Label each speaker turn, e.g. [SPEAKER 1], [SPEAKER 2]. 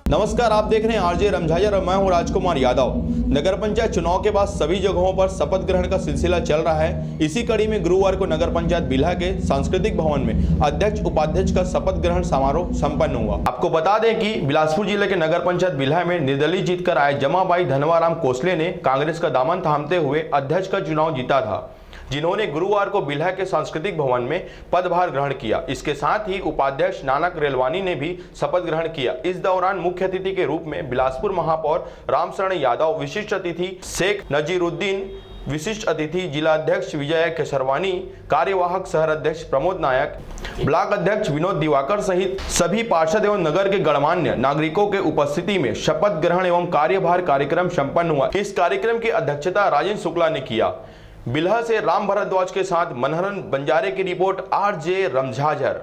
[SPEAKER 1] नमस्कार, आप देख रहे हैं आरजे रमझाजर और मैं हूं राजकुमार यादव। नगर पंचायत चुनाव के बाद सभी जगहों पर शपथ ग्रहण का सिलसिला चल रहा है। इसी कड़ी में गुरुवार को नगर पंचायत बिल्हा के सांस्कृतिक भवन में अध्यक्ष उपाध्यक्ष का शपथ ग्रहण समारोह संपन्न हुआ। आपको बता दें कि बिलासपुर जिले के नगर पंचायत बिल्हा में निर्दलीय जीतकर आए जमाबाई धनवाराम कोसले ने कांग्रेस का दामन थामते हुए अध्यक्ष का चुनाव जीता था, जिन्होंने गुरुवार को बिल्हा के सांस्कृतिक भवन में पदभार ग्रहण किया। इसके साथ ही उपाध्यक्ष नानक रेलवानी ने भी शपथ ग्रहण किया। इस दौरान मुख्य अतिथि के रूप में बिलासपुर महापौर रामशरण यादव, विशिष्ट अतिथि शेख नजीरुद्दीन, विशिष्ट अतिथि जिला अध्यक्ष विजय केसरवानी, कार्यवाहक शहर अध्यक्ष प्रमोद नायक, ब्लॉक अध्यक्ष विनोद दिवाकर सहित सभी पार्षद एवं नगर के गणमान्य नागरिकों के उपस्थिति में शपथ ग्रहण एवं कार्यभार कार्यक्रम संपन्न हुआ। इस कार्यक्रम की अध्यक्षता राजेंद्र शुक्ला ने किया। बिल्हा से राम भरद्वाज के साथ मनहरन बंजारे की रिपोर्ट, आरजे रमझाजर।